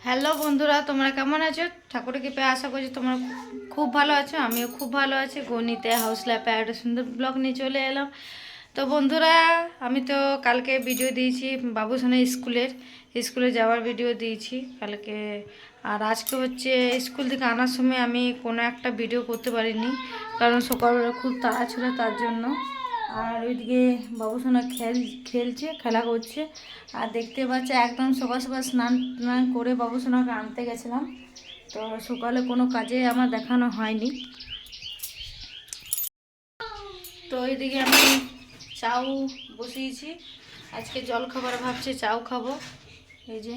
Hello বন্ধুরা, তোমরা কেমন আছো? ঠাকুরের কৃপায় আশা করছি তোমরা খুব ভালো আছো। আমিও খুব ভালো আছি। গণিতে হাউস লাইফে একটা সুন্দর ব্লগ নিয়ে চলে এলাম। তো বন্ধুরা, আমি তো কালকে ভিডিও দিয়েছি বাবুসোনা স্কুলে যাওয়ার ভিডিও দিয়েছি কালকে। আর আজকে হচ্ছে স্কুল থেকে আনার সময় আমি কোনো একটা ভিডিও করতে পারিনি, কারণ সকালবেলা খুব তাড়া ছিল তার জন্য। আর ওইদিকে বাবুসোনা খেলছে, খেলা করছে। আর দেখতে পাচ্ছে একদম সকাল সকাল স্নান টান করে বাবুসোনাকে আনতে গেছিলাম। তো সকালে কোনো কাজে আমার দেখানো হয়নি। তো এইদিকে আমি চাউ বসিয়েছি। আজকে জল খাবার ভাবছি চাউ খাবো। এই যে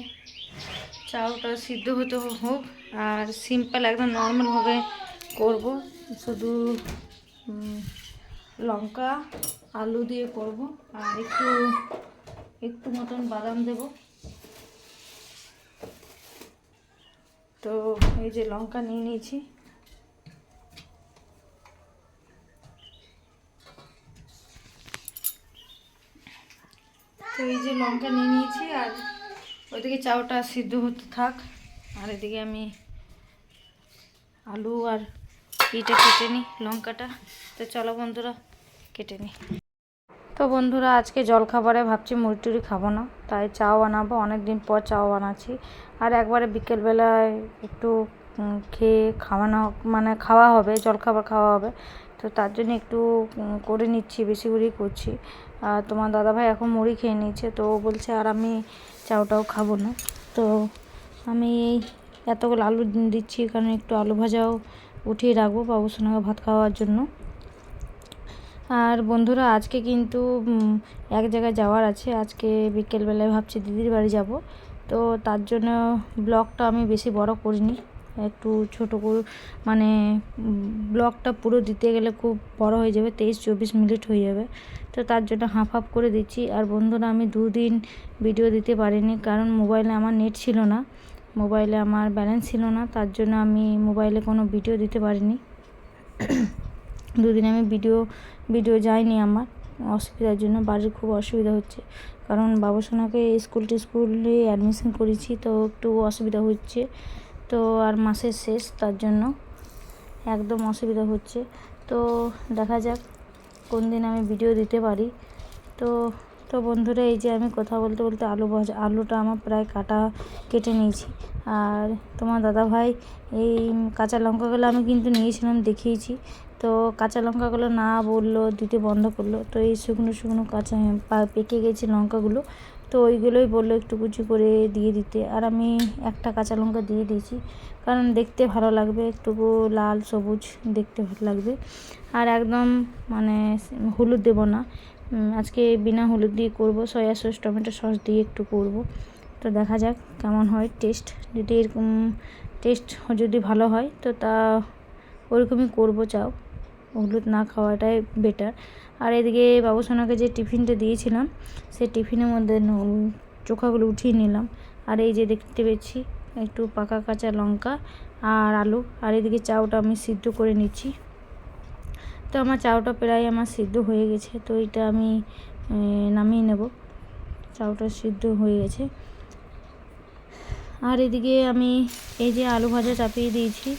চাউটা সিদ্ধ হতে হোক, আর সিম্পল একদম নর্মালভাবে করব। শুধু লঙ্কা আলু দিয়ে করব, আর একটু একটু মতন বাদাম দেব। তো এই যে লঙ্কা নিয়ে নিয়েছি। তো এই যে লঙ্কা নিয়ে নিয়েছি, আর ওইদিকে চাউটা সিদ্ধ হতে থাক। আর এদিকে আমি আলু আর ইটা কেটে নিই, লঙ্কাটা। তো চলো বন্ধুরা কেটে নিই। তো বন্ধুরা, আজকে জলখাবারে ভাবছি মুড়ি টুড়ি খাবো না, তাই চাও বানাবো। অনেক দিন পর চাও বানাচ্ছি। আর একবারে বিকেলবেলায় একটু খেয়ে খাওয়া হবে, জলখাবার খাওয়া হবে। তো তার জন্য একটু করে নিচ্ছি, বেশি করেই করছি। আর তোমার দাদাভাই এখন মুড়ি খেয়ে নিচ্ছে, তো ও বলছে আর আমি চাউটাও খাবো না। তো আমি এতগুলো আলু দিচ্ছি, কারণ একটু আলু ভাজাও উঠিয়ে রাখবো বাবুসোনাকে ভাত খাওয়ার জন্য। আর বন্ধুরা, আজকে কিন্তু এক জায়গায় যাওয়ার আছে। আজকে বিকেলবেলায় ভাবছি দিদির বাড়ি যাব। তো তার জন্য ব্লগটা আমি বেশি বড় করিনি, একটু ছোট করে, ব্লগটা পুরো দিতে গেলে খুব বড় হয়ে যাবে, 23-24 মিনিট হয়ে যাবে। তো তার জন্য হাফ হাফ করে দিচ্ছি। আর বন্ধুরা, আমি 2 দিন ভিডিও দিতে পারিনি, কারণ মোবাইলে আমার নেট ছিল না, মোবাইলে আমার ব্যালেন্স ছিল না। তার জন্য আমি মোবাইলে কোনো ভিডিও দিতে পারিনি। 2 দিন আমি ভিডিও যায়নি আমার অসুবিধার জন্য। বাড়ির খুব অসুবিধা হচ্ছে, কারণ বাবুসোনাকে স্কুলে অ্যাডমিশন করেছি, তো একটু অসুবিধা হচ্ছে। তো আর মাসের শেষ, তার জন্য একদম অসুবিধা হচ্ছে। তো দেখা যাক কোন দিন আমি ভিডিও দিতে পারি। তো তো বন্ধুরা, এই যে আমি কথা বলতে বলতে আলুটা আমার প্রায় কেটে নিয়েছি। আর তোমার দাদাভাই এই কাঁচা লঙ্কাগুলো আমি কিন্তু নিয়েছিলাম, দেখিয়েছি। তো কাঁচা লঙ্কাগুলো না বললো, দিতে বন্ধ করলো। তো এই শুকনো শুকনো কাঁচা পেকে গেছে লঙ্কাগুলো, তো ওইগুলোই বললো একটু কুচি করে দিয়ে দিতে। আর আমি একটা কাঁচা লঙ্কা দিয়ে দিয়েছি, কারণ দেখতে ভালো লাগবে, একটু লাল সবুজ দেখতে ভালো লাগবে। আর একদম হলুদ দেব না, আজকে বিনা হলুদ দিয়ে করব, সয়া সস টমেটো সস দিয়ে একটু করব। তো দেখা যাক কেমন হয় টেস্ট। যদি এরকম টেস্ট যদি ভালো হয় তো ওরকমই করব চাও, হলুদ না খাওয়াটাই বেটার। আর এদিকে বাবুসোনাকে যে টিফিনটা দিয়েছিলাম, সেই টিফিনের মধ্যে চোখাগুলো উঠিয়ে নিলাম। আর এই যে দেখতে পেয়েছি একটু পাকা কাঁচা লঙ্কা আর আলু। আর এদিকে চাউটা আমি সিদ্ধ করে নিচ্ছি। তো আমার চাউটা প্রায় আমার সিদ্ধ হয়ে গেছে, তো এটা আমি নামিয়ে নেব। চাউটা সিদ্ধ হয়ে গেছে। আর এদিকে আমি এই যে আলু ভাজা চাপিয়ে দিয়েছি,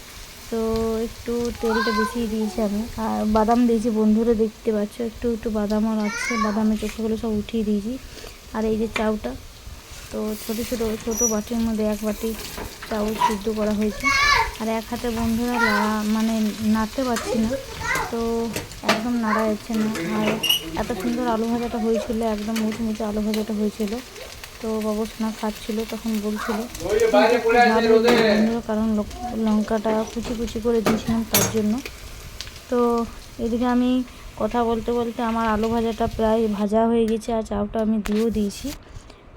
তো একটু তেলটা বেশি দিয়েছি আমি। আর বাদাম দিয়েছি, বন্ধুরা দেখতে পাচ্ছ একটু একটু বাদামও আছে, বাদামের চোখাগুলো সব উঠিয়ে দিয়েছি। আর এই যে চাউটা, তো ছোটো বাটির মধ্যে 1 বাটি চাউল সিদ্ধ করা হয়েছে। আর এক হাতে বন্ধুরা নাড়তে পারছি না, তো একদম নাড়া যাচ্ছে না। আর এত সুন্দর আলু ভাজাটা হয়েছিল, একদম মুচমুচে আলু ভাজাটা হয়েছিল। তো বাবুসোনা খাচ্ছিল, তখন বলছিল বন্ধুরা, কারণ লঙ্কাটা কুচি কুচি করে দিয়েছিলাম তার জন্য। তো এদিকে আমি কথা বলতে বলতে আমার আলু ভাজাটা প্রায় ভাজা হয়ে গেছে, আর চাউটা আমি দিয়েও দিয়েছি।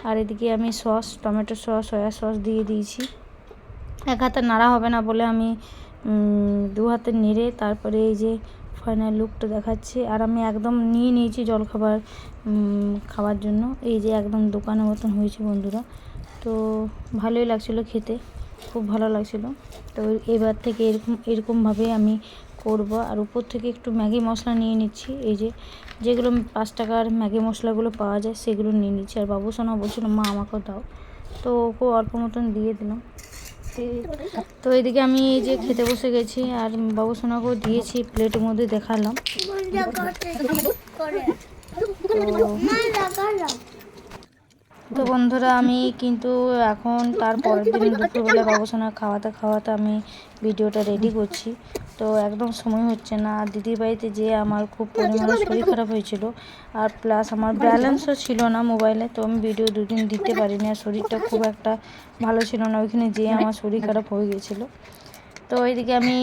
আর এদিকে আমি sauce, tomato sauce, soya sauce দিয়ে দিয়েছি। এক হাতে নাড়া হবে না বলে আমি 2 হাতে নেড়ে তারপরে এই যে ফাইনাল লুকটা দেখাচ্ছি। আর আমি একদম নিয়ে নিয়েছি জলখাবার খাওয়ার জন্য। এই যে একদম দোকানের মতন হয়েছে বন্ধুরা, তো ভালোই লাগছিলো খেতে, খুব ভালো লাগছিলো। তো এবার থেকে এরকমভাবে আমি করব। আর উপর থেকে একটু ম্যাগি মশলা নিয়ে নিচ্ছি, এই যেগুলো 5 টাকার ম্যাগি মশলাগুলো পাওয়া যায় সেগুলো নিয়ে নিচ্ছি। আর বাবুসোনা বলছিল মা আমাকেও দাও, তো ওকে অল্প মতন দিয়ে দিলাম। তো এদিকে আমি এই যে খেতে বসে গেছি আর বাবুসোনাকেও দিয়েছি, প্লেটের মধ্যে দেখালাম। তো বন্ধুরা আমি কিন্তু এখন তার পরের দিন দুপুরবেলা বাবুসোনা খাওয়াতে খাওয়াতে আমি ভিডিওটা রেডি করছি। তো একদম সময় হচ্ছে না। আর দিদির বাড়িতে যেয়ে আমার খুব পরিমাণে শরীর খারাপ হয়েছিল, আর প্লাস আমার ব্যালেন্সও ছিল না মোবাইলে, তো আমি ভিডিও দুদিন দিতে পারিনি। আর শরীরটা খুব একটা ভালো ছিল না, ওইখানে যেয়ে আমার শরীর খারাপ হয়ে গিয়েছিলো। তো এইদিকে আমি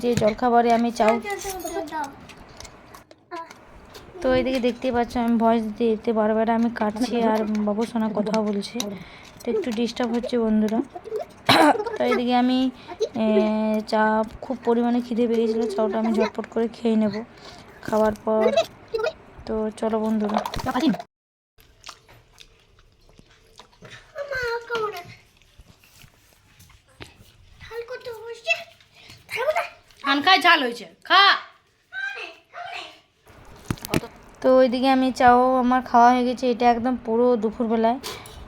যে জলখাবারে আমি চাও, তো এইদিকে দেখতেই পাচ্ছ আমি ভয়েস দিতে দিতে বারবার আমি কাটছি আর বাবুসোনা কথা বলছে, তো একটু ডিস্টার্ব হচ্ছে বন্ধুরা। তো এইদিকে আমি চা, খুব পরিমাণে খিদে পেয়ে গেছিলো, চাটা আমি ঝটপট করে খেয়ে নেব খাওয়ার পর। তো চলো বন্ধুরা। ঝাল হয়েছে খা। তো ওইদিকে আমি চাও আমার খাওয়া হয়ে গেছে, এটা একদম পুরো দুপুরবেলায়।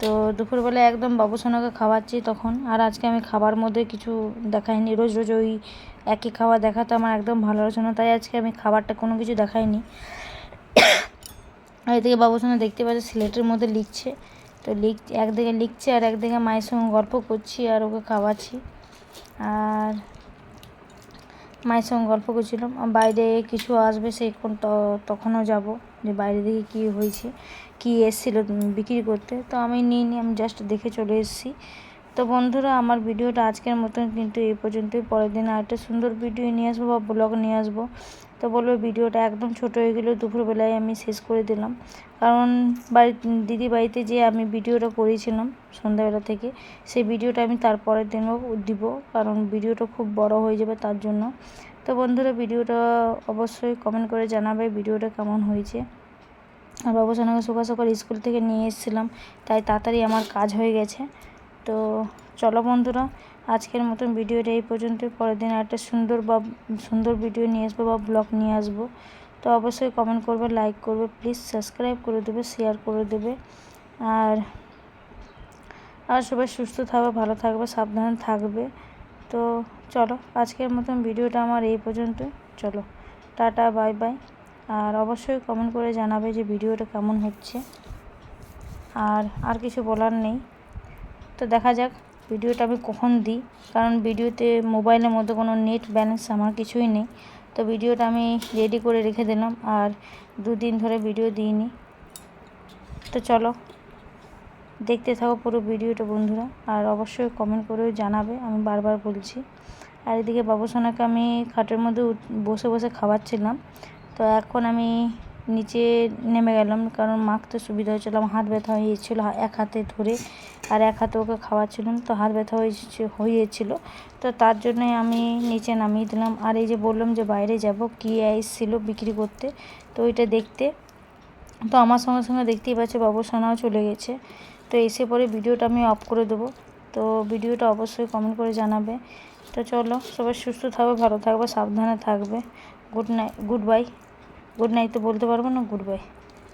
তো দুপুরবেলায় একদম বাবুসোনাকে খাওয়াচ্ছি তখন। আর আজকে আমি খাবার মধ্যে কিছু দেখাইনি, রোজ রোজ ওই একই খাবার দেখাতে আমার একদম ভালো লাগছে না, তাই আজকে আমি খাবারটা কোনো কিছু দেখাইনি। এদিকে বাবুসোনা দেখতে পাচ্ছে সিলেটের মধ্যে লিখছে, তো একদিকে লিখছে আর একদিকে মায়ের সঙ্গে গল্প করছি আর ওকে খাওয়াচ্ছি। আর মায়ের সঙ্গে গল্প করছিলাম। বাইরে কিছু আসবে সেইক্ষণ তখনও যাব, যে বাইরে দিকে কী হয়েছে, কী এসেছিলো বিক্রি করতে, তো আমি নিইনি, আমি জাস্ট দেখে চলে এসেছি। তো বন্ধুরা আমার ভিডিওটা আজকের মতন কিন্তু এই পর্যন্তই। পরের দিন আরেকটা সুন্দর ভিডিও নিয়ে আসবো বা ব্লগ নিয়ে আসবো। তো বলবো ভিডিওটা একদম ছোট হয়ে গেলেও দুপুরবেলায় আমি শেষ করে দিলাম, কারণ দিদি বাড়িতে যে আমি ভিডিওটা করেছিলাম সন্ধ্যাবেলা থেকে, সেই ভিডিওটা আমি তারপরের দিনও দিব, কারণ ভিডিওটা খুব বড় হয়ে যাবে তার জন্য। তো বন্ধুরা ভিডিওটা অবশ্যই কমেন্ট করে জানাবে ভিডিওটা কেমন হয়েছে। আর বাবুসোনাকে সকাল সকাল স্কুল থেকে নিয়ে এসেছিলাম, তাই তাড়াতাড়ি আমার কাজ হয়ে গেছে। তো চলো বন্ধুরা আজকের মতন ভিডিওটা এই পর্যন্ত। পরের দিন একটা সুন্দর ভিডিও নিয়ে আসবো বা ব্লগ নিয়ে আসবো। তো অবশ্যই কমেন্ট করবে, লাইক করবে, প্লিজ সাবস্ক্রাইব করে দেবে, শেয়ার করে দেবে। আর সবাই সুস্থ থাকবে, ভালো থাকবে, সাবধানে থাকবে। তো চলো আজকের মতন ভিডিওটা আমার এই পর্যন্ত। চলো টাটা, বাই বাই। আর অবশ্যই কমেন্ট করে জানাবে যে ভিডিওটা কেমন হচ্ছে। আর কিছু বলার নেই। তো দেখা যাক ভিডিওটা আমি কখন দিই, কারণ ভিডিওতে মোবাইলের মধ্যে কোনো নেট ব্যালেন্স আমার কিছুই নেই। তো ভিডিওটা আমি রেডি করে রেখে দিলাম, আর দুদিন ধরে ভিডিও দিইনি। তো চলো দেখতে থাকো পুরো ভিডিওটা বন্ধুরা, আর অবশ্যই কমেন্ট করেও জানাবে, আমি বারবার বলছি। আর এদিকে বাবুসোনাকে আমি খাটের মধ্যে বসে বসে খাওয়াচ্ছিলাম। তো এখন আমি নিচে নেমে গেলাম, কারণ মাখতে সুবিধা হয়েছিল, আমার হাত ব্যথা হয়ে গিয়েছিলো এক হাতে ধরে, আর এক হাতে ওকে খাওয়াচ্ছিলাম, তো হাত ব্যথা হয়েছিল। তো তার জন্যই আমি নিচে নামিয়ে দিলাম। আর এই যে বললাম যে বাইরে যাব, কি এসেছিলো বিক্রি করতে, তো ওইটা দেখতে। তো আমার সঙ্গে সঙ্গে দেখতেই পাচ্ছে বাবুসোনাও চলে গেছে। তো এসে পরে ভিডিওটা আমি অফ করে দেবো। তো ভিডিওটা অবশ্যই কমেন্ট করে জানাবে। তো চলো সবাই সুস্থ থাকবে, ভালো থাকবে, সাবধানে থাকবে। Good bye. গুড নাইট তো বলতে পারবো না, গুড বাই।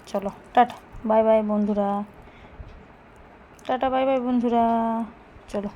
চলো টাটা, বাই বাই বন্ধুরা, টাটা বাই বাই বন্ধুরা, চলো।